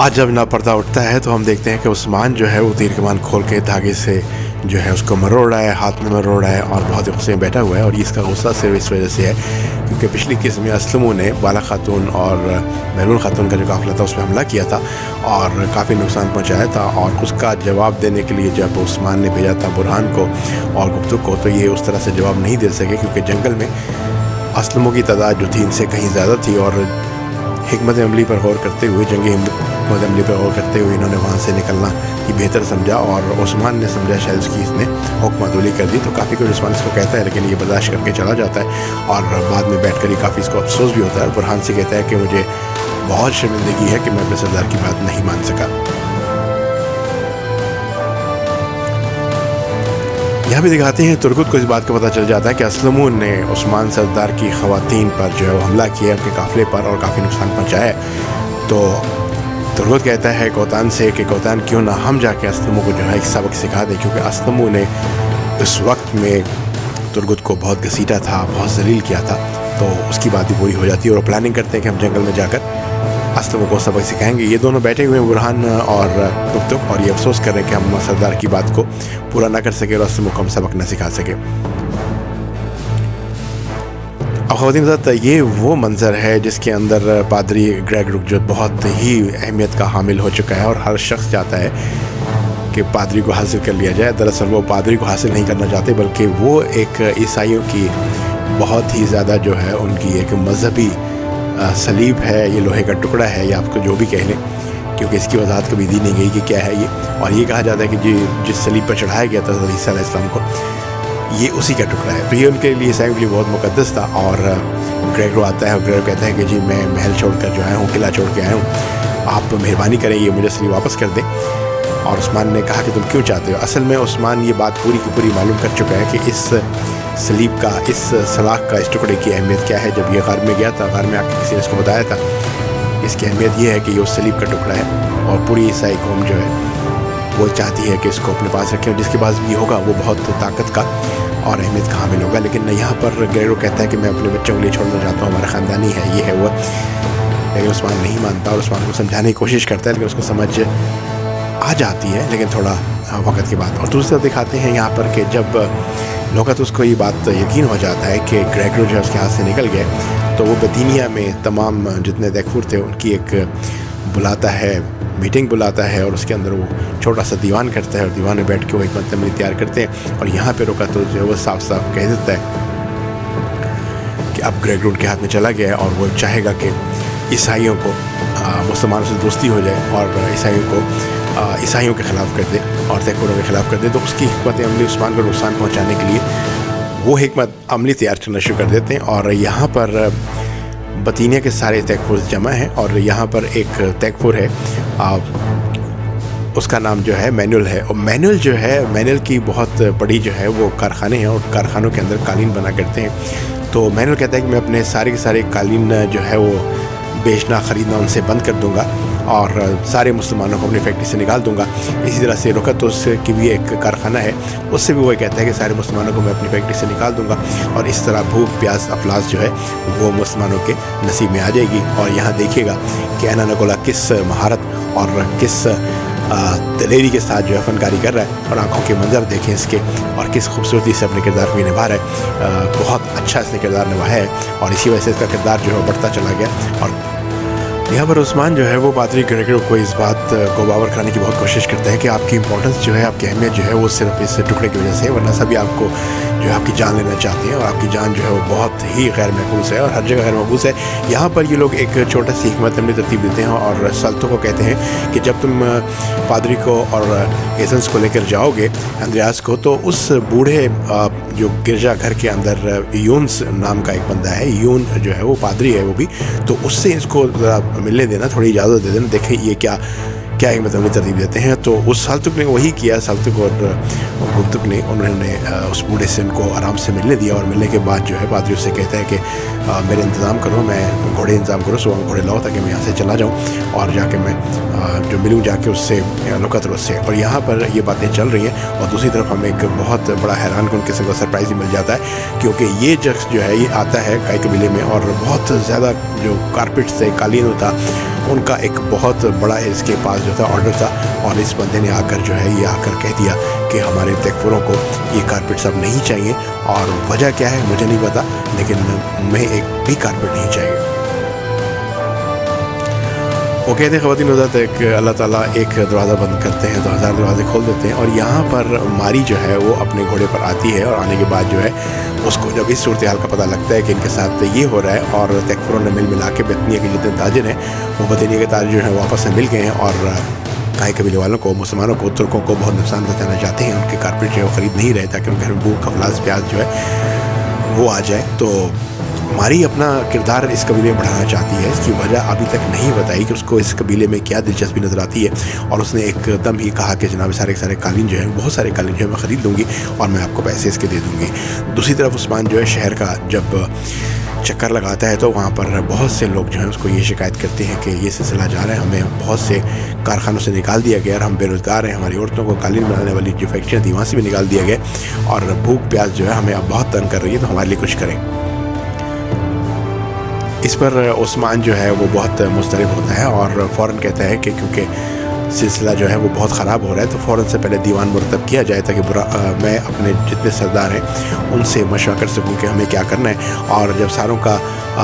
आज जब ना पर्दा उठता है तो हम देखते हैं कि उस्मान जो है वो तीर कमान खोल के धागे से जो है उसको मरोड़ रहा है, हाथ में मरोड़ रहा है और बहुत ही गुस्से में बैठा हुआ है। और इसका गुस्सा सिर्फ इस वजह से है क्योंकि पिछली किस्त में असलमों ने बाला खातून और महरून खातून का जो काफिला था उसमें हमला किया था और काफ़ी नुकसान पहुंचाया था। और उसका जवाब देने के लिए जब उस्मान ने भेजा था बुरहान को और गुप्तु को, तो ये उस तरह से जवाब नहीं दे सके क्योंकि जंगल में असलमों की तादाद जो थी इनसे कहीं ज़्यादा थी। और हिकमत अमली पर गौर करते हुए, जंगी हिकमत अमली पर गौर करते हुए इन्होंने वहाँ से निकलना ही बेहतर समझा। और उस्मान ने समझा शायद उसकी इसने हुक्मतुली कर दी। तो काफ़ी कुछ उस्मान इसको कहता है लेकिन ये बर्दाश्त करके चला जाता है और बाद में बैठ कर ही काफ़ी इसको अफसोस भी होता है। बुरहान से कहता है कि मुझे बहुत शर्मिंदगी है कि मैं अपने सरदार की बात नहीं मान सका। यहाँ भी दिखाते हैं तुर्गुत को इस बात का पता चल जाता है कि असलमों ने उस्मान सरदार की ख़वातीन पर जो है वो हमला किया, उनके काफ़िले पर, और काफ़ी नुकसान पहुँचाया। तो तुर्गुत कहता है कोतान से कि कोतान क्यों ना हम जाके असलमों को जो है एक सबक सिखा दें, क्योंकि असलमों ने उस वक्त में तुर्गुत को बहुत घसीटा था, बहुत जलील किया था। तो उसकी बात भी पूरी हो जाती है और प्लानिंग करते हैं कि हम जंगल में जाकर असलमों को सबक सिखाएंगे। ये दोनों बैठे हुए हैं बुरहान और गुप्तु और ये अफसोस कर रहे हैं कि हम सरदार की बात को पूरा ना कर सके और असलमों को हम सबक ना सिखा सके। अब ख़वातीन साथ ये वो मंज़र है जिसके अंदर पादरी ग्रेग जो बहुत ही अहमियत का हामिल हो चुका है और हर शख्स चाहता है कि पादरी को हासिल कर लिया जाए। दरअसल वो पादरी को हासिल नहीं करना चाहते बल्कि वो एक ईसाइयों की बहुत ही ज़्यादा जो है उनकी एक मजहबी सलीब है, ये लोहे का टुकड़ा है या आपको जो भी कह लें, क्योंकि इसकी वजाहत कभी दी नहीं गई कि क्या है ये। और ये कहा जाता है कि जिस सलीब पर चढ़ाया गया था हज़रत ईसा अलैहिस्सलाम को, ये उसी का टुकड़ा है। तो ये उनके लिए ईसाइयों के लिए बहुत मुकद्दस था। और ग्रेगो आता है और ग्रेगो कहता है कि जी मैं महल छोड़ कर जो आया हूँ, किला छोड़ के आया हूँ, आप मेहरबानी करें ये मुझे सलीब वापस कर दें। और उस्मान ने कहा कि तुम क्यों चाहते हो। असल में उस्मान ये बात पूरी की पूरी मालूम कर चुका है कि इस सलीब का, इस सलाख का, इस टुकड़े की अहमियत क्या है। जब ये गार में गया था, गार में आके किसी ने इसको बताया था, इसकी अहमियत ये है कि ये उस सलीब का टुकड़ा है और पूरी ईसाई कौम जो है वो चाहती है कि इसको अपने पास रखें और जिसके पास भी होगा वो बहुत ताकत का और अहमियत का हामिल होगा। लेकिन यहाँ पर ग्रेगो कहता है कि मैं अपने बच्चों के लिए छोड़ना चाहता हूँ, हमारा ख़ानदानी है, ये है वो। लेकिन उस्मान नहीं मानता और उस्मान को समझाने की कोशिश करता है लेकिन उसको समझ आ जाती है, लेकिन थोड़ा वक्त के बाद। और दूसरी तरफ दिखाते हैं यहाँ पर कि जब लोगत उसको ये बात यकीन हो जाता है कि ग्रेगो जो है उसके हाथ से निकल गए, तो वो बदीनिया में तमाम जितने तैखुर थे उनकी एक बुलाता है, मीटिंग बुलाता है और उसके अंदर वो छोटा सा दीवान करता है और दीवान में बैठ के वो एक मंतमली तैयार करते हैं। और यहाँ पर रोका तो जो है वो साफ साफ कह देता है कि अब ग्रेगो उनके हाथ में चला गया है और वो चाहेगा कि ईसाइयों को मुसलमानों से दोस्ती हो जाए और ईसाइयों को ईसाइयों के ख़िलाफ़ कर दे और तैखुरों के ख़िलाफ़ कर दे। तो उसकी हिकमत अमली उस्मान को नुकसान पहुँचाने के लिए वो हिकमत अमली तैयार करना शुरू कर देते हैं। और यहाँ पर बतीनिया के सारे तैखुर जमा हैं और यहाँ पर एक तैखुर है, उसका नाम जो है मैनुअल है। और मैनुअल जो है, मैनुअल की बहुत बड़ी जो है वो कारखाने हैं और कारखानों के अंदर कालीन बना करते हैं। तो मैनुअल कहता है कि मैं अपने सारे के सारे कालीन जो है वो बेचना ख़रीदना उनसे बंद कर दूंगा और सारे मुसलमानों को अपनी फैक्ट्री से निकाल दूंगा। इसी तरह से रुकत की भी एक कारखाना है, उससे भी वो कहता है कि सारे मुसलमानों को मैं अपनी फैक्ट्री से निकाल दूंगा। और इस तरह भूख प्यास अफलास जो है वो मुसलमानों के नसीब में आ जाएगी। और यहाँ देखिएगा कि ऐना नगोला किस महारत और किस दलेरी के साथ जो है फनकारी कर रहा है और आँखों के मंजर देखें इसके और किस खूबसूरती से अपने किरदार को निभा रहा है। बहुत अच्छा इसने किरदार निभाया है और इसी वजह से इसका किरदार जो है बढ़ता चला गया। और यहाँ पर उस्मान जो है वो पादरी ग्रेगो को इस बात को बावर कराने की बहुत कोशिश करता है कि आपकी इंपॉर्टेंस जो है, आपकी अहमियत जो है वो सिर्फ इस टुकड़े की वजह से है, वरना सभी आपको जो है आपकी जान लेना चाहते हैं और आपकी जान जो है वो बहुत ही गैर महफूज है और हर जगह गैर महफूज है। यहाँ पर ये लोग एक छोटा सी हिकमत अमली तरतीब देते हैं और सल्तों को कहते हैं कि जब तुम पादरी को और एजेंट्स को लेकर जाओगे अंद्रयास को, तो उस बूढ़े जो गिरजा घर के अंदर यून्स नाम का एक बंदा है, यून जो है वो पादरी है वो भी, तो उससे इसको मिलने देना, थोड़ी इजाज़त दे देना, देखें ये क्या हिकमत अमली तरतीब देते हैं। तो उस साल्तुक ने वही किया, साल्तुक और गुप्तुक ने, उन्होंने उस बूढ़े से उनको आराम से मिलने दिया। और मिलने के बाद जो है पादरी उससे कहता है कि मेरे इंतज़ाम करो, मैं घोड़े इंतज़ाम करो, सुबह घोड़े लाओ ताकि मैं यहाँ से चला जाऊँ और जाके मैं जो मिलूँ जाके उससे लुकत से। और यहाँ पर ये बातें चल रही हैं और दूसरी तरफ हमें एक बहुत बड़ा हैरान कन किस्म का सरप्राइज़ ही मिल जाता है, क्योंकि ये शख्स जो है ये आता है काई कबीले में और बहुत ज़्यादा जो कारपेट से कालीन होता उनका एक बहुत बड़ा इसके पास जो था ऑर्डर था, और इस बंदे ने आकर जो है ये आकर कह दिया कि हमारे तकफुरों को ये कारपेट्स अब नहीं चाहिए, और वजह क्या है मुझे नहीं पता, लेकिन मैं एक भी कारपेट नहीं चाहिए। वो कहते हैं ख़वातीन हज़रात एक अल्लाह ताला एक दरवाज़ा बंद करते हैं तो 1000 दरवाजे खोल देते हैं, और यहाँ पर मारी जो है वो अपने घोड़े पर आती है, और आने के बाद जो है उसको जब इस सूरत हाल का पता लगता है कि इनके साथ ये हो रहा है, और तकफुरों ने मिल मिला के बतनिया के जितने ताजिर हैं वो बतनिया के ताजिर जो हैं वापस में मिल गए हैं, और काई कबीले वालों को, मुसलमानों को, तुर्कों को बहुत नुकसान पहुँचाना चाहते हैं। उनके कारपेट जो है वो ख़रीद नहीं रहे ताकि उनके घर में भूख अफलास प्याज जो है वो आ जाए। तो मारी अपना किरदार इस कबीले में बढ़ाना चाहती है। इसकी वजह अभी तक नहीं बताई कि उसको इस कबीले में क्या दिलचस्पी नज़र आती है, और उसने एकदम ही कहा कि जनाब सारे सारे कालीन जो है, बहुत सारे कालीन जो है मैं ख़रीद लूँगी और मैं आपको पैसे इसके दे दूँगी। दूसरी तरफ उस्मान जो है शहर का जब चक्कर लगाता है तो वहाँ पर बहुत से लोग जो हैं उसको ये शिकायत करते हैं कि ये सिलसिला जा रहा है, हमें बहुत से कारखानों से निकाल दिया गया और हम बेरोज़गार हैं, हमारी औरतों को कालीन बनाने वाली जो फैक्ट्रियाँ थी वहाँ से भी निकाल दिया गया, और भूख प्यास जो है हमें अब बहुत तंग कर रही है, तो हमारे लिए कुछ करें। इस पर उस्मान जो है वो बहुत मुस्तरब होता है और फ़ौरन कहता है कि क्योंकि सिलसिला जो है वो बहुत ख़राब हो रहा है तो फ़ौरन से पहले दीवान मुरतब किया जाए, ताकि मैं अपने जितने सरदार हैं उनसे मशवरा कर सकूं कि हमें क्या करना है। और जब सारों का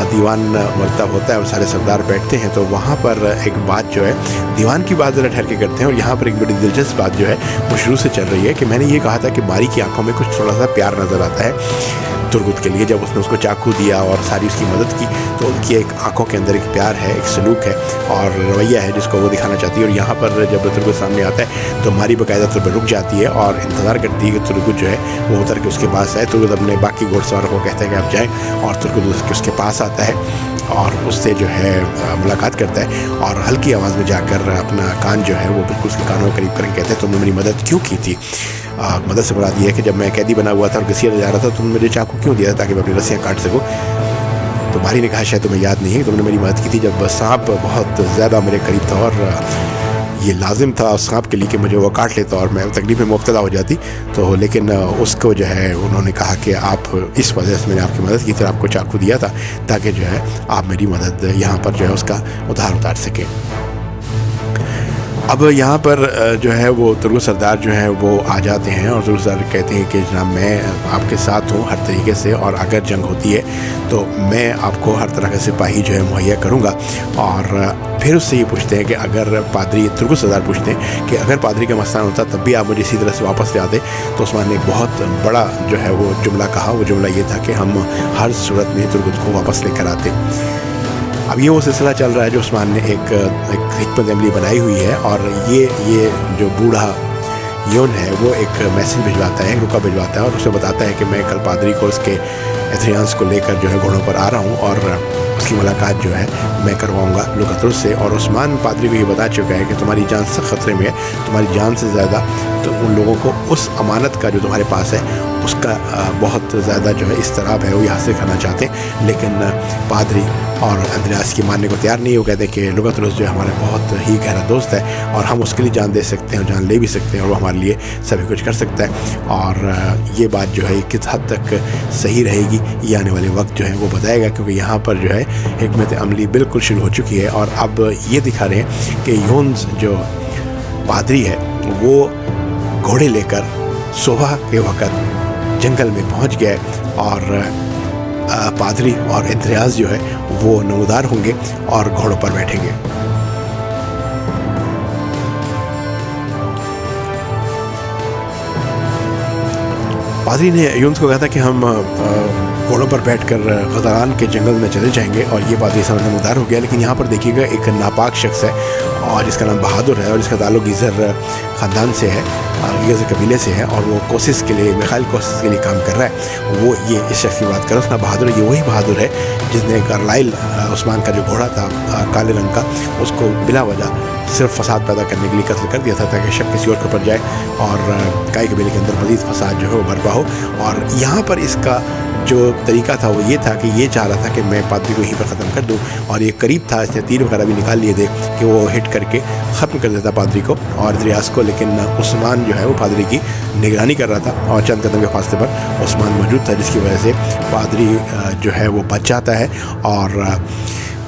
दीवान मुरतब होता है और सारे सरदार बैठते हैं तो वहाँ पर एक बात जो है दीवान की बात ज़रा ठहर के करते हैं, और यहाँ पर एक बड़ी दिलचस्प बात जो है वो शुरू से चल रही है कि मैंने ये कहा था कि मारी की आंखों में कुछ थोड़ा सा प्यार नज़र आता है तुर्गुत के लिए। जब उसने उसको चाकू दिया और सारी उसकी मदद की तो उनकी एक आंखों के अंदर एक प्यार है, एक सलूक है और रवैया है जिसको वो दिखाना चाहती है। और यहाँ पर जब तुर्गुत सामने आता है तो मारी बाकायदा तौर पर रुक जाती है और इंतज़ार करती है कि तुर्गुत जो है वो उतर के उसके पास आए। तुर्गुत अपने बाकी घोड़सवारों को कहता है कि आप जाएँ, और तुर्गुत उसके पास आता है और उससे जो है मुलाकात करता है और हल्की आवाज़ में जाकर अपना कान जो है वो बिल्कुल उसके कानों के करीब करके कहते हैं तुमने मेरी मदद क्यों की थी। मदद से मुराद ये है कि जब मैं कैदी बना हुआ था और घसीटा जा रहा था तुमने मुझे चाकू क्यों दिया था ताकि मैं अपनी रस्सियाँ काट सकूँ। तो मारी ने कहा शायद तुम्हें याद नहीं है, तुमने मेरी मदद की थी जब सांप बहुत ज़्यादा मेरे करीब था और ये लाजिम था उस सांप के लिए कि मुझे वो काट लेता और मैं तकलीफ में मुब्तला हो जाती। तो लेकिन उसको जो है उन्होंने कहा कि आप इस वजह से मैंने आपकी मदद की थी, आपको चाकू दिया था ताकि जो है आप मेरी मदद यहाँ पर जो है उसका उतार सकें। अब यहाँ पर जो है वो तुर्गुत सरदार जो है वो आ जाते हैं और तुर्गुत सरदार कहते हैं कि जनाब मैं आपके साथ हूँ हर तरीके से, और अगर जंग होती है तो मैं आपको हर तरह का सिपाही जो है मुहैया करूँगा। और फिर उससे ये पूछते हैं कि अगर पादरी, तुर्गुत सरदार पूछते हैं कि अगर पादरी का मसला होता तब भी आप मुझे इसी तरह से वापस ले आते। तो उस्मान ने एक बहुत बड़ा जो है वो जुमला कहा। वो जुमला ये था कि हम हर सूरत में तुर्गुत को वापस लेकर आते। अब ये वो सिलसिला चल रहा है जो उस्मान ने एक हिकमत अमली बनाई हुई है, और ये जो बूढ़ा योन है वो एक मैसेज भिजवाता है, एक रुका भिजवाता है और उसे बताता है कि मैं कल पादरी को उसके एथरियान्स को लेकर जो है घोड़ों पर आ रहा हूँ और उसकी मुलाकात जो है मैं करवाऊँगा लुकतुर से। और उस्मान पादरी को ये बता चुका है कि तुम्हारी जान सख्त ख़तरे में है, तुम्हारी जान से ज़्यादा तो उन लोगों को उस अमानत का जो तुम्हारे पास है उसका बहुत ज़्यादा जो है इस्तराब है वो ये हासिल करना चाहते हैं। लेकिन पादरी और अंद्रयास की मानने को तैयार नहीं। वो कहते हैं कि लुकतुरुस जो है हमारा बहुत ही गहरा दोस्त है और हम उसके लिए जान दे सकते हैं और जान ले भी सकते हैं और वो हमारे लिए सभी कुछ कर सकता है। और ये बात जो है किस हद तक सही रहेगी ये आने वाले वक्त जो है वो बताएगा, क्योंकि यहाँ पर जो है हिकमत अमली बिल्कुल शुरू हो चुकी है। और अब ये दिखा रहे हैं कि यूनुस जो पादरी है वो घोड़े लेकर सुबह के वक़्त जंगल में पहुँच गए और पादरी और इंद्रियाज जो है वो नमूदार होंगे और घोड़ों पर बैठेंगे। पादरी ने यूनुस को कहा था कि हम घोड़ों पर बैठकर गज़रान के जंगल में चले जाएंगे, और ये पादरी समय नमूदार हो गया। लेकिन यहाँ पर देखिएगा एक नापाक शख्स है और जिसका नाम बहादुर है और जिसका ताल्लुक़ गीज़र ख़ानदान से है, गीज़र कबीले से है, और वो कोशिश के लिए मिखाइल कोशिश के लिए काम कर रहा है। वो ये इस शख्स की बात कर रहा है, उसका बहादुर ये वही बहादुर है जिसने कार्लाइल उस्मान का जो घोड़ा था काले रंग का उसको बिला वजह सिर्फ फसाद पैदा करने के लिए कत्ल कर दिया था ताकि शक किसी और के ऊपर जाए और काई कबीले के अंदर मज़ीद फसाद जो है वो बर्पा हो। और यहाँ पर इसका जो तरीका था वो ये था कि ये चाह रहा था कि मैं पादरी को यहीं पर ख़त्म कर दूँ, और ये करीब था, इसने तीर वगैरह भी निकाल लिए थे कि वो हिट करके ख़त्म कर देता पादरी को और रियाज को। लेकिन उस्मान जो है वो पादरी की निगरानी कर रहा था और चंद कदम के फासले पर उस्मान मौजूद था, जिसकी वजह से पादरी जो है वो बच जाता है और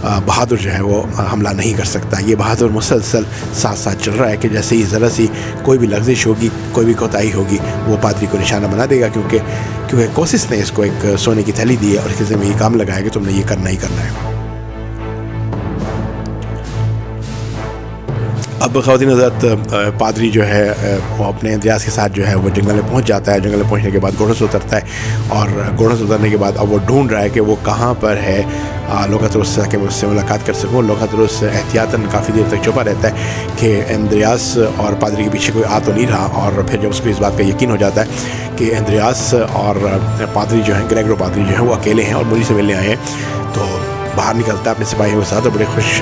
बहादुर जो है वो हमला नहीं कर सकता। ये बहादुर मुसलसल साथ साथ चल रहा है कि जैसे ही ज़रा सी कोई भी लफ्ज़िश होगी, कोई भी कोताही होगी, वो पादरी को निशाना बना देगा, क्योंकि कोशिश ने इसको एक सोने की थैली दी है और इसके में ये काम लगाया कि तुमने ये करना ही करना है। अब ख़वातीन हज़रात, पादरी जो है वो अपने इंद्रियाज़ के साथ जो है वो जंगल में पहुंच जाता है। जंगल में पहुंचने के बाद घोड़ों से उतरता है और घोड़ों से उतरने के बाद अब वो ढूंढ रहा है कि वो कहाँ पर है, लोकातरुस से मुझसे मुलाकात कर सकूँ। लोकातरुस एहतियातन काफ़ी देर तक छुपा रहता है कि इंद्रियास और पादरी के पीछे कोई आ तो नहीं रहा, और फिर जब उसको इस बात का यकीन हो जाता है कि इंद्रियास और पादरी जो हैं, ग्रेगरो पादरी जो हैं, वो अकेले हैं और मुझे से मिलने आए हैं, तो बाहर निकलता है अपने सिपाहियों के साथ और बड़े खुश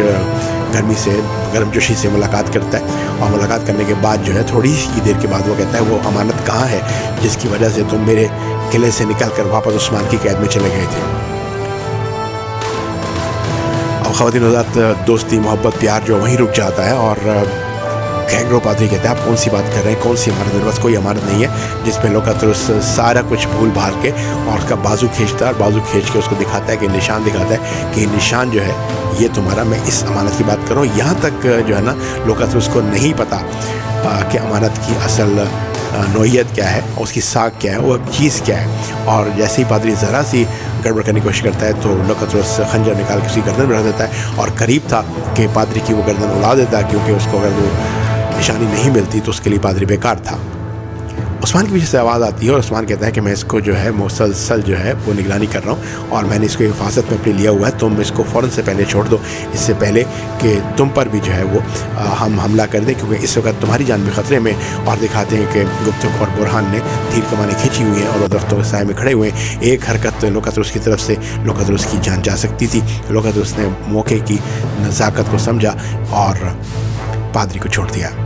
गर्मजोशी से मुलाकात करता है। और मुलाकात करने के बाद जो है थोड़ी ही देर के बाद वो कहता है वो अमानत कहाँ है जिसकी वजह से तुम मेरे किले से निकल कर वापस उस्मान की कैद में चले गए थे। अब ख़वातीन हज़रात, दोस्ती मोहब्बत प्यार जो वहीं रुक जाता है और ग्रेगरो पादरी कहते हैं आप कौन सी बात कर रहे हैं, कौन सी अमानत? मेरे पास कोई अमानत नहीं है। जिस पे लोकातरुस सारा कुछ भूल भाल के और उसका बाजू खींचता है और बाजू खींच के उसको दिखाता है कि निशान दिखाता है कि निशान जो है ये तुम्हारा, मैं इस अमानत की बात कर रहा हूँ। यहाँ तक जो है ना लोकातरुस को नहीं पता कि अमानत की असल नोयत क्या है, उसकी साख क्या है, वो चीज़ क्या है। और जैसे ही पादरी ज़रा सी गड़बड़ करने की कोशिश करता है तो लोकातरुस खंजर निकाल के उसकी गर्दन बढ़ा देता है और करीब था कि पादरी की वो गर्दन उड़ा देता है, क्योंकि उसको अगर वो निशानी नहीं मिलती तो उसके लिए पादरी बेकार था। उस्मान के पीछे से आवाज़ आती है और उस्मान कहता है कि मैं इसको जो है मुसलसल जो है वो निगरानी कर रहा हूँ और मैंने इसको हिफाजत में अपने लिया हुआ है, तुम इसको फ़ौरन से पहले छोड़ दो, इससे पहले कि तुम पर भी जो है वो हम हमला कर दें, क्योंकि इस वक्त तुम्हारी जान भी ख़तरे में। और दिखाते हैं कि गुप्तुब और बुरहान ने तीर कमाने खींची हुई हैं और वो दरख्तों के साए में खड़े हुए हैं। एक हरकत लोकातरुस की तरफ से लोकातरुस की जान जा सकती थी। लोकातरुस ने मौके की नज़ाकत को समझा और पादरी को छोड़ दिया।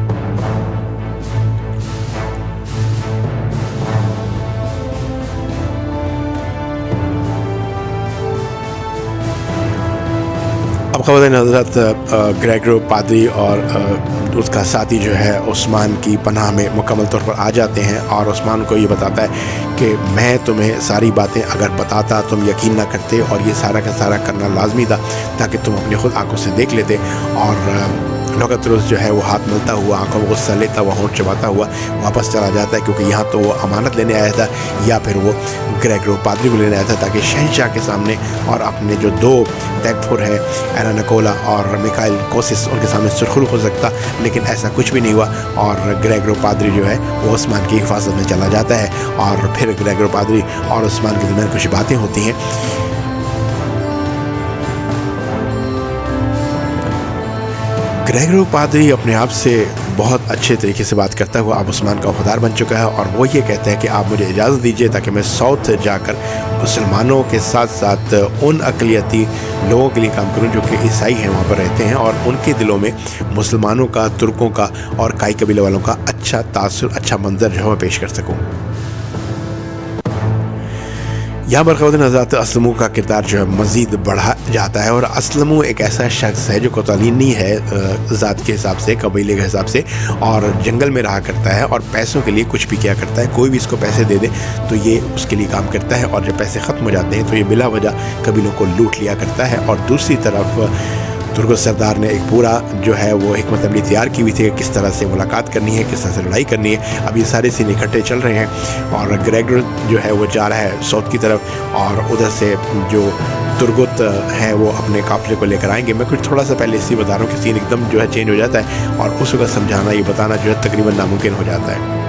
अब ख़वातीन हज़रात, ग्रेगरो पादरी और उसका साथी जो है उस्मान की पनाह में मुकम्मल तौर पर आ जाते हैं और उस्मान को ये बताता है कि मैं तुम्हें सारी बातें अगर बताता तुम यकीन ना करते और ये सारा का सारा करना लाजमी था ताकि तुम अपनी खुद आंखों से देख लेते। और लोकातरुस जो है वो हाथ मलता हुआ, आंखों में गुस्सा लेता हुआ, होंठ चबाता हुआ वापस चला जाता है, क्योंकि यहाँ तो वो अमानत लेने आया था या फिर वो ग्रेगरो पादरी को लेने आया था ताकि शहंशाह के सामने और अपने जो दो तैगफुर हैं एना निकोला और मिकाइल कोसिस उनके सामने सुरखरू हो सकता, लेकिन ऐसा कुछ भी नहीं हुआ। और ग्रेगरो पादरी जो है वो उस्मान की हिफाजत में चला जाता है और फिर ग्रेगरो पादरी और उस्मान के दरमियान कुछ बातें होती हैं। ग्रेगरो पादरी अपने आप से बहुत अच्छे तरीके से बात करता हुआ अब उस्मान का वफादार बन चुका है और वो ये कहता है कि आप मुझे इजाज़त दीजिए ताकि मैं साउथ जाकर मुसलमानों के साथ साथ उन अक़लियती लोगों के लिए काम करूं जो कि ईसाई हैं, वहाँ पर रहते हैं, और उनके दिलों में मुसलमानों का, तुर्कों का और काई कबीले वालों का अच्छा तासुर, अच्छा मंजर जो है मैं पेश कर सकूँ। यहाँ पर ख़वातीन हज़रात असलमू का किरदार जो है मज़ीद बढ़ा जाता है और असलमू एक ऐसा शख्स है जो कोतालीनी है ज़ात के हिसाब से, कबीले के हिसाब से, और जंगल में रहा करता है और पैसों के लिए कुछ भी किया करता है। कोई भी इसको पैसे दे दे तो ये उसके लिए काम करता है और जब पैसे ख़त्म हो जाते हैं तो ये बिला वजह कबीलों को लूट लिया करता है। और दूसरी तरफ तुर्को सरदार ने एक पूरा जो है वो हिकमत अमली तैयार की हुई थी कि किस तरह से मुलाकात करनी है, किस तरह से लड़ाई करनी है। अब ये सारे सीन इकट्ठे चल रहे हैं और ग्रेगरो जो है वो जा रहा है साउथ की तरफ और उधर से जो तुर्गुत हैं वो अपने काफिले को लेकर आएंगे। मैं कुछ थोड़ा सा पहले इसी बता रहा हूँ कि सीन एकदम जो है चेंज हो जाता है और उस वक्त समझाना, ये बताना जो है तकरीबन नामुमकिन हो जाता है।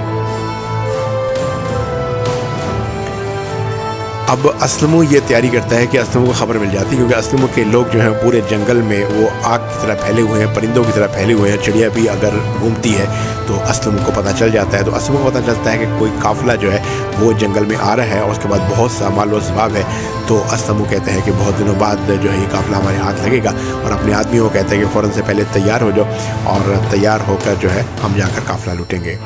अब असलमू ये तैयारी करता है कि असलमू को ख़बर मिल जाती है, क्योंकि असलमू के लोग जो हैं पूरे जंगल में वो आग की तरह फैले हुए हैं, परिंदों की तरह फैले हुए हैं। चिड़िया भी अगर घूमती है तो असलमू को पता चल जाता है। तो असलमू को पता चलता है कि कोई काफ़िला जो है वो जंगल में आ रहा है और उसके बाद बहुत सा माल व ज़बाब है। तो असलमू कहते हैं कि बहुत दिनों बाद जो है ये काफ़िला हमारे हाथ लगेगा और अपने आदमियों को कहते हैं कि फ़ौरन से पहले तैयार हो जाओ और तैयार होकर जो है हम जाकर काफ़िला लूटेंगे।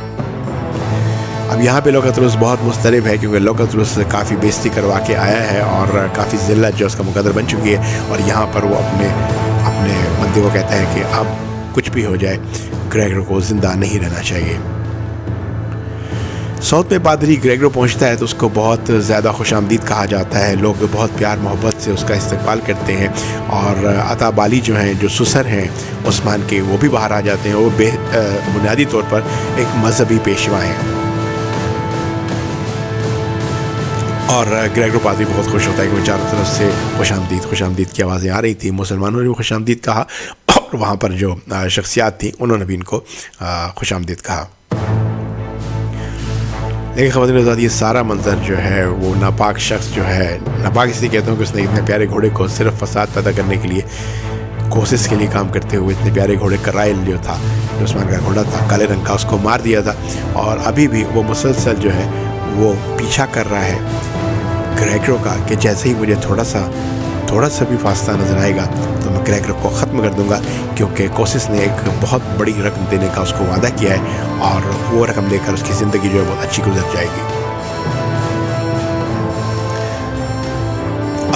अब यहाँ पे लोकातरुस बहुत मुस्तरब है, क्योंकि लोकातरुस काफ़ी बेइज्जती करवा के आया है और काफ़ी ज़िल्लत जो उसका मुकद्दर बन चुकी है। और यहाँ पर वो अपने बंदे को कहता है कि अब कुछ भी हो जाए ग्रेगरो को ज़िंदा नहीं रहना चाहिए। साउथ में पादरी ग्रेगरो पहुंचता है तो उसको बहुत ज़्यादा खुशामदीद कहा जाता है। लोग बहुत प्यार मोहब्बत से उसका इस्तकबाल करते हैं और अता बाली जो हैं, जो सुसर हैं उस्मान के, वो भी बाहर आ जाते हैं। वो बुनियादी तौर पर एक मजहबी पेशवा हैं और ग्रेगरो पादरी बहुत खुश होता है कि वो चारों तरफ से खुशामदीद की आवाज़ें आ रही थी। मुसलमानों ने भी खुशामदीद कहा और वहाँ पर जो शख्सियात थी उन्होंने भी इनको खुशामदीद कहा। लेकिन ख़वातीन, ये सारा मंजर जो है वो नापाक शख्स जो है, नापाक इसलिए कहता हूँ कि उसने इतने प्यारे घोड़े को सिर्फ फसाद पैदा करने के लिए, कोशिश के लिए काम करते हुए इतने प्यारे घोड़े कराइल जो था, जो उस्मान का घोड़ा था काले रंग का, उसको मार दिया था और अभी भी वो मुसलसल जो है वो पीछा कर रहा है ग्रेगरो का कि जैसे ही मुझे थोड़ा सा भी फासला नज़र आएगा तो मैं ग्रेगरो को ख़त्म कर दूंगा, क्योंकि कोशिश ने एक बहुत बड़ी रकम देने का उसको वादा किया है और वो रकम लेकर उसकी ज़िंदगी जो है बहुत अच्छी गुजर जाएगी।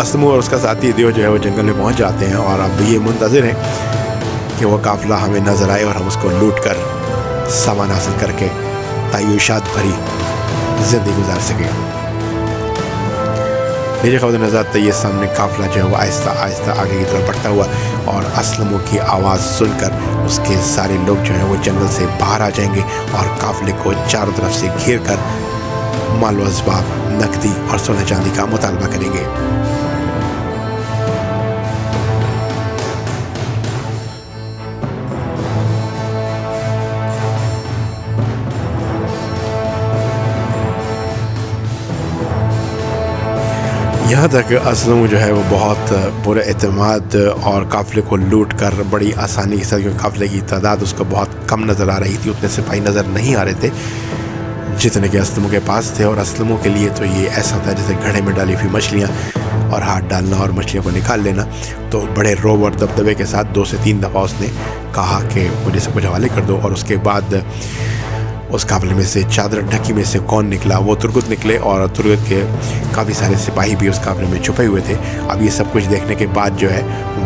असलमू और उसका साथी दियो जो है वो जंगल में पहुंच जाते हैं और अब ये मुंतज़िर हैं कि वो काफ़िला हमें नज़र आए और हम उसको लूट कर सामान हासिल करके तायुशात भरी ज़िंदगी गुजार सकें। नीचे खबर नजर आते ये सामने काफिला जो है वो आहिस्ता आहिस्ता आगे की तरफ बढ़ता हुआ और असलमों की आवाज़ सुनकर उसके सारे लोग जो हैं वो जंगल से बाहर आ जाएंगे और काफिले को चारों तरफ से घेर कर माल व असबाब, नकदी और सोने चांदी का मुतालबा करेंगे। यहाँ तक असलम जो है वो बहुत बुरे एतमाद और काफ़िले को लूट कर बड़ी आसानी के साथ, क्योंकि काफ़िले की तादाद उसको बहुत कम नज़र आ रही थी, उतने सिपाही नज़र नहीं आ रहे थे जितने के असलमों के पास थे। और असलमों के लिए तो ये ऐसा था जैसे घड़े में डाली हुई मछलियाँ और हाथ डालना और मछलियों को निकाल लेना। तो बड़े रोब और दबदबे के साथ 2 से 3 दफ़ा उसने कहा कि मुझे सब कुछ हवाले कर दो। और उसके बाद उस काफ़िले में से, चादर ढकी में से कौन निकला? वो तुर्गुत निकले और तुर्गुत के काफ़ी सारे सिपाही भी उस काफ़िले में छुपे हुए थे। अब ये सब कुछ देखने के बाद जो है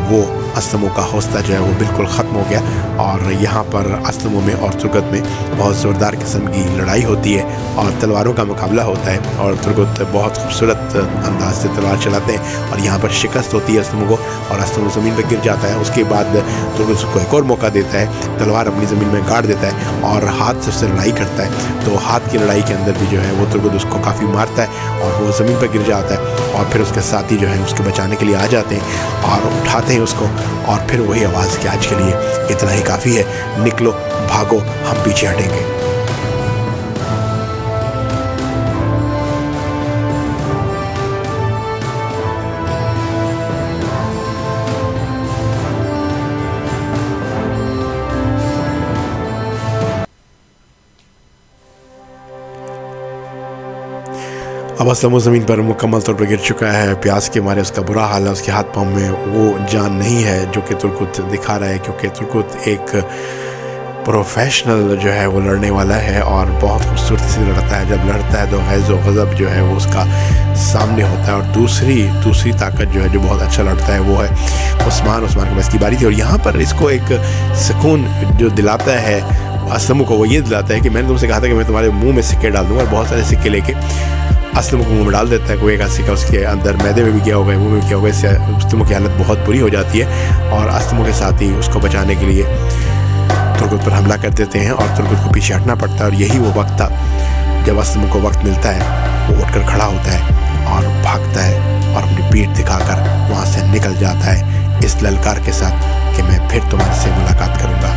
वो असलमों का हौसला जो है वो बिल्कुल ख़त्म हो गया और यहाँ पर असलमों में और तुर्गुत में बहुत ज़ोरदार किस्म की लड़ाई होती है और तलवारों का मुकाबला होता है और तुर्गुत बहुत खूबसूरत अंदाज से तलवार चलाते हैं और यहाँ पर शिकस्त होती है असलमों को और असलम ज़मीन पर गिर जाता है। उसके बाद तुर्गुत को एक और मौका देता है, तलवार अपनी ज़मीन में गाड़ देता है और हाथ से उससे लड़ाई करता है। तो हाथ की लड़ाई के अंदर भी जो है वो तुर्गुत उसको काफ़ी मारता है और वो ज़मीन पर गिर जाता है और फिर उसके साथी जो है उसके बचाने के लिए आ जाते हैं और उठाते हैं उसको और फिर वही आवाज़ कि आज के लिए इतना ही काफ़ी है, निकलो भागो, हम पीछे हटेंगे। अब असलम ज़मीन पर मुकम्मल तौर पर गिर चुका है, प्यास के मारे उसका बुरा हाल है, उसके हाथ पाँव में वो जान नहीं है जो कि तुर्गुत दिखा रहा है, क्योंकि तुर्गुत एक प्रोफेशनल जो है वो लड़ने वाला है और बहुत खूबसूरती से लड़ता है। जब लड़ता है तो गैज़ व ग़ज़ब जो है वो उसका सामने होता है। और दूसरी ताकत जो है जो बहुत अच्छा लड़ता है वो है उस्मान के बस की बारी थी। और यहाँ पर इसको एक सुकून जो दिलाता है असलम को, वो ये दिलाता है कि मैंने तुमसे कहा था कि मैं तुम्हारे मुँह में सिक्के डाल दूँगा, और बहुत सारे सिक्के लेके असलम को मुँह में डाल देता है। कोई एक सिक्का उसके अंदर मैदे में भी गया होगा, मुँह में भी गया होगा, इससे असलम की हालत बहुत बुरी हो जाती है और असलम के साथ ही उसको बचाने के लिए तुर्गुत पर हमला कर देते हैं और तुर्गुत को पीछे हटना पड़ता है। और यही वो वक्त था जब असलम को वक्त मिलता है, वो उठकर खड़ा होता है और भागता है और अपनी पीठ दिखाकर वहाँ से निकल जाता है इस ललकार के साथ कि मैं फिर तुम्हारे से मुलाकात करूँगा।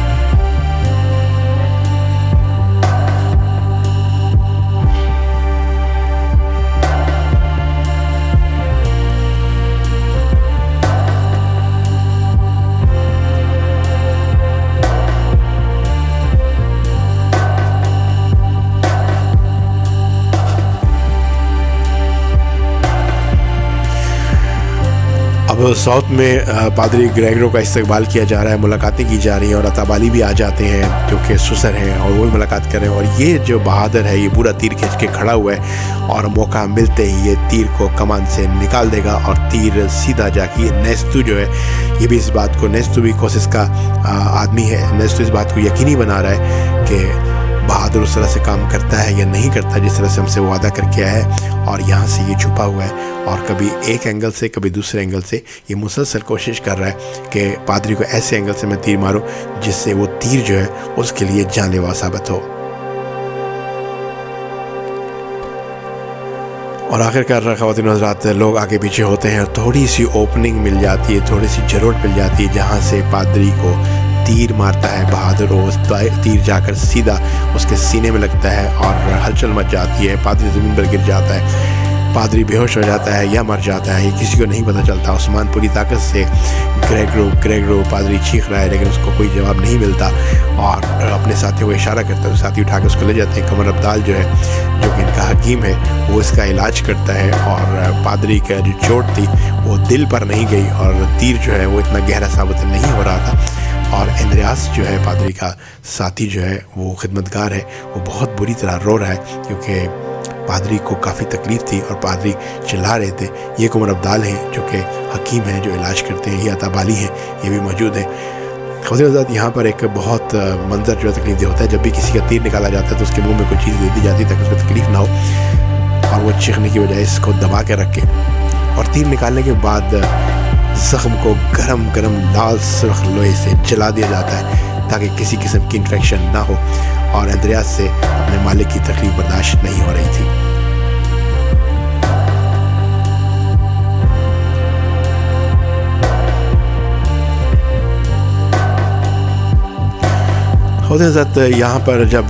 अब साउथ में पादरी ग्रेगरो का इस्तकबाल किया जा रहा है, मुलाकातें की जा रही हैं और अता बाली भी आ जाते हैं जो कि सुसर हैं और वो भी मुलाकात कर रहे हैं। और ये जो बहादुर है ये पूरा तीर खींच के खड़ा हुआ है और मौका मिलते ही ये तीर को कमान से निकाल देगा और तीर सीधा जाके नेस्तू जो है, ये भी इस बात को, नेस्तू भी कोशिश का आदमी है, नेस्तू इस बात को यकीनी बना रहा है कि बहादुर उस तरह से काम करता है या नहीं करता जिस तरह से हमसे वादा करके आया है, और यहाँ से ये छुपा हुआ है और कभी एक एंगल से कभी दूसरे एंगल से ये मुसलसल कोशिश कर रहा है कि पादरी को ऐसे एंगल से मैं तीर मारूं जिससे वो तीर जो है उसके लिए जानलेवा साबित हो। और आखिरकार ख़वातीन हज़रात, लोग आगे पीछे होते हैं और थोड़ी सी ओपनिंग मिल जाती है, थोड़ी सी जरूरत मिल जाती है जहाँ से पादरी को तीर मारता है बहादुर। उस तीर जाकर सीधा उसके सीने में लगता है और हलचल मच जाती है। पादरी ज़मीन पर गिर जाता है, पादरी बेहोश हो जाता है या मर जाता है, ये किसी को नहीं पता चलता। उस्मान पूरी ताकत से ग्रेगरो पादरी चीख रहा है लेकिन उसको कोई जवाब नहीं मिलता और अपने साथियों को इशारा करता है, साथी उठा के उसको ले जाते हैं। कमर अब्दाल जो है, जो कि इनका हकीम है, वो इसका इलाज करता है और पादरी का जो चोट थी वो दिल पर नहीं गई और तीर जो है वो इतना गहरा साबित नहीं हो रहा था। और एंद्रियास जो है पादरी का साथी जो है, वो खिदमतगार है, वो बहुत बुरी तरह रो रहा है क्योंकि पादरी को काफ़ी तकलीफ़ थी और पादरी चिल्ला रहे थे। ये कुमर अब्दाल हैं जो कि हकीम हैं, जो इलाज करते हैं। ये अताबाली हैं, ये भी मौजूद है। ख़वातीन यहाँ पर एक बहुत मंजर जो है तकलीफ दे होता है। जब भी किसी का तीर निकाला जाता है तो उसके मुंह में कोई चीज़ दे दी जाती है ताकि उसको तकलीफ़ ना हो, और वो चीखने की बजाय इसको दबा के रखे। और तीर निकालने के बाद ज़ख्म को गरम गरम लाल सुर्ख लोहे से जला दिया जाता है ताकि किसी किस्म की इन्फेक्शन ना हो। और एंद्रियास से अपने मालिक की तकलीफ बर्दाश्त नहीं हो रही थी। यहाँ पर जब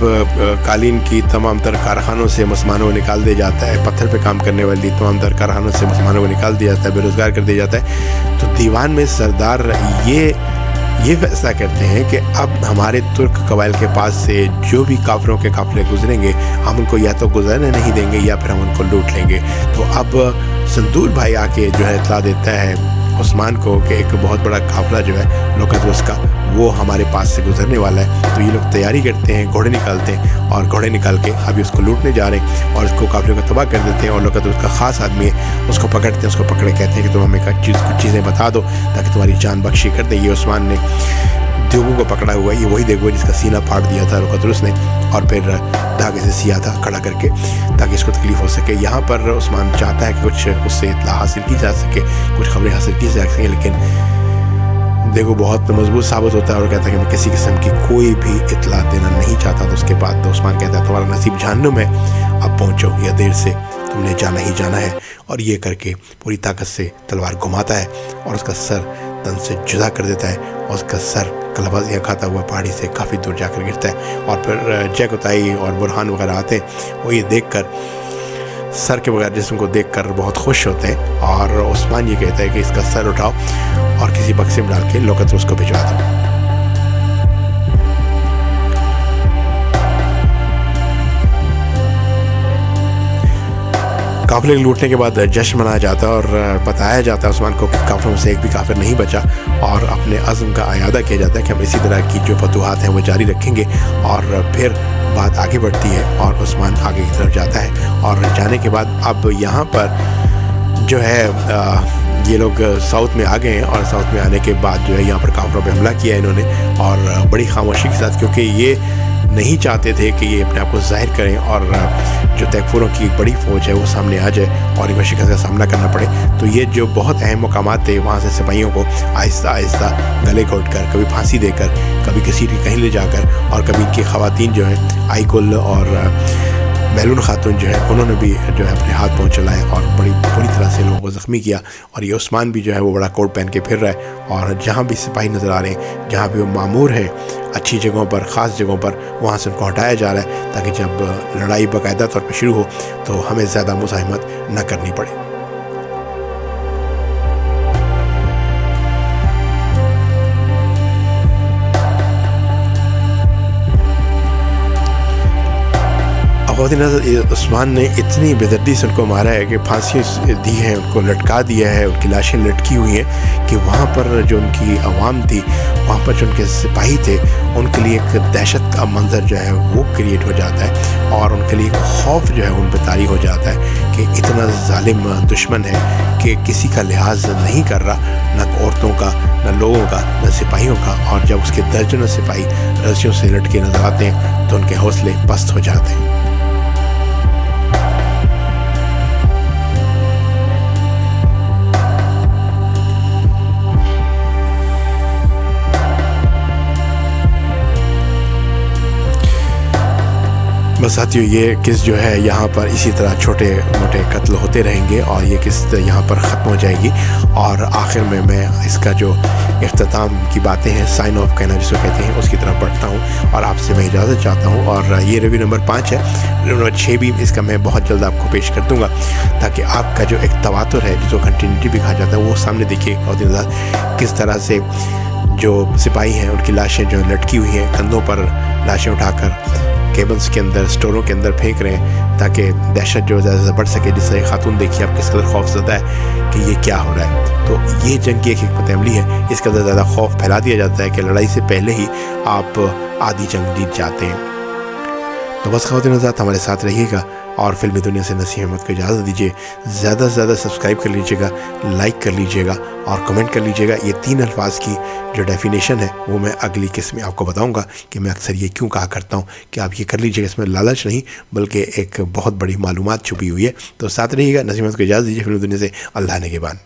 कालीन की तमाम तर कारखानों से मुसलमानों को निकाल दिया जाता है, पत्थर पे काम करने वाली तमाम तर कारखानों से मुसलमानों को निकाल दिया जाता है, बेरोज़गार कर दिया जाता है, तो दीवान में सरदार ये फैसला करते हैं कि अब हमारे तुर्क कबाइल के पास से जो भी काफिरों के काफिले गुजरेंगे हम उनको या तो गुजरने नहीं देंगे या फिर हम उनको लूट लेंगे। तो अब संदूर भाई आके जो है इत्तला देता है उस्मान को कि एक बहुत बड़ा काफिला जो है लोकद्रुस का, वो हमारे पास से गुजरने वाला है। तो ये लोग तैयारी करते हैं, घोड़े निकालते हैं और घोड़े निकाल के अभी उसको लूटने जा रहे हैं और उसको काफिले को तबाह कर देते हैं। और लोकद्रुस का ख़ास आदमी है, उसको पकड़ते हैं, उसको पकड़े कहते हैं कि तुम हमें कुछ चीज़ें बता दो ताकि तुम्हारी जान बख्शी कर दे। ये उस्मान ने देवू को पकड़ा हुआ है, ये वही देवू जिसका सीना फाड़ दिया था लोकद्रुस ने और फिर धागे से सिया था खड़ा करके ताकि इसको तकलीफ़ हो सके। यहाँ पर उस्मान चाहता है कि कुछ उससे इत्तला हासिल की जा सके, कुछ खबरें हासिल की जा सकें, लेकिन देखो बहुत मजबूत साबित होता है और कहता है कि मैं किसी किस्म की कोई भी इत्तला देना नहीं चाहता। तो उसके बाद तो उस्मान कहता है तुम्हारा नसीब जहन्नुम है, अब पहुँचो या देर से तुमने जाना ही जाना है। और ये करके पूरी ताकत से तलवार घुमाता है और उसका सर तन से जुदा कर देता है और उसका सर कलबाजियाँ खाता हुआ पहाड़ी से काफ़ी दूर जाकर गिरता है। और फिर जैकुताई और बुरहान वगैरह आते हैं, वो ये देखकर सर के बगैर जिस्म को देखकर बहुत खुश होते हैं और उस्मान ये कहता है कि इसका सर उठाओ और किसी बक्से में डाल के लोकद्रुस को भिजवा दो। काफिले लूटने के बाद जश्न मनाया जाता है और बताया जाता है उस्मान को कि काफिलों से एक भी काफिर नहीं बचा और अपने अज़्म का अयादा किया जाता है कि हम इसी तरह की जो फतूहात हैं वो जारी रखेंगे। और फिर बात आगे बढ़ती है और उस्मान आगे की तरफ जाता है और जाने के बाद अब यहाँ पर जो है ये लोग साउथ में आ गए हैं और साउथ में आने के बाद जो है यहाँ पर काफिरों पे हमला किया इन्होंने और बड़ी खामोशी के साथ, क्योंकि ये नहीं चाहते थे कि ये अपने आप को जाहिर करें और जो तैकफुरों की एक बड़ी फ़ौज है वो सामने आ जाए और इनको शिकस्त का सामना करना पड़े। तो ये जो बहुत अहम मकामात थे वहाँ से सिपाहियों को आहिस्ता आहिस्ता गले घोट कर, कभी फांसी देकर, कभी किसी की कहीं ले जाकर और कभी इनकी ख़वातीन जो हैं आईकुल और महलून खातून जो है उन्होंने भी जो है अपने हाथ पाँव चलाए और बड़ी बुरी तरह से लोगों को ज़ख्मी किया। और ये उस्मान भी जो है वो बड़ा कोट पहन के फिर रहा है और जहाँ भी सिपाही नज़र आ रहे हैं, जहाँ भी वो मामूर है अच्छी जगहों पर, ख़ास जगहों पर, वहाँ से उनको हटाया जा रहा है ताकि जब लड़ाई बाकायदा तौर पर शुरू हो तो हमें ज़्यादा मुज़ाहमत न करनी पड़े। उस्मान ने इतनी बेदर्दी से उनको मारा है कि फांसी दी है, उनको लटका दिया है, उनकी लाशें लटकी हुई हैं कि वहाँ पर जो उनकी आवाम थी, वहाँ पर जो उनके सिपाही थे, उनके लिए एक दहशत का मंजर जो है वो क्रिएट हो जाता है और उनके लिए खौफ जो है उन पर तारी हो जाता है कि इतना जालिम दुश्मन है कि किसी का लिहाज नहीं कर रहा, न औरतों का, न लोगों का, न सिपाहियों का। और जब उसके दर्जनों सिपाही रस्सियों से लटके नजर आते हैं तो उनके हौसले पस्त हो जाते हैं। बस साथियों, ये किस्त जो है यहाँ पर इसी तरह छोटे मोटे कत्ल होते रहेंगे और ये किस्त यहाँ पर ख़त्म हो जाएगी। और आखिर में मैं इसका जो इख्तिताम की बातें हैं, साइन ऑफ कहना जिसको कहते हैं, उसकी तरफ बढ़ता हूँ और आपसे मैं इजाज़त चाहता हूँ। और ये रिव्यू नंबर 5 है। रिव्यू नंबर 6 भी इसका मैं बहुत जल्द आपको पेश कर दूँगा, ताकि आपका जो एक तवातुर है, जिसको कंटिन्यूटी भी कहा जाता है, वो सामने देखिए। और किस तरह से जो सिपाही हैं उनकी लाशें जो लटकी हुई हैं, कंधों पर लाशें उठाकर केबल्स के अंदर, स्टोरों के अंदर फेंक रहे हैं, ताकि दहशत जो ज़्यादा से बढ़ सके। जिस तरह खातून देखिए आप किस कदर खौफज़दा है कि ये क्या हो रहा है। तो ये जंग की एक हिकमत अमली है। इस कदर ज़्यादा खौफ फैला दिया जाता है कि लड़ाई से पहले ही आप आधी जंग जीत जाते हैं। तो बस ख़वातीन हज़रात, हमारे साथ रहिएगा और फिल्मी दुनिया से नसीह अहमद को इजाज़त दीजिए। ज़्यादा से ज़्यादा सब्सक्राइब कर लीजिएगा, लाइक कर लीजिएगा और कमेंट कर लीजिएगा। ये 3 अल्फाज की जो डेफिनेशन है वो मैं अगली किस्त में आपको बताऊंगा कि मैं अक्सर ये क्यों कहा करता हूँ कि आप ये कर लीजिएगा। इसमें लालच नहीं बल्कि एक बहुत बड़ी मालूमात छुपी हुई है। तो साथ रहिएगा। नसीह अहमद को इजाज़त दीजिए। फिल्मी दुनिया से अल्लाह ने के बाद।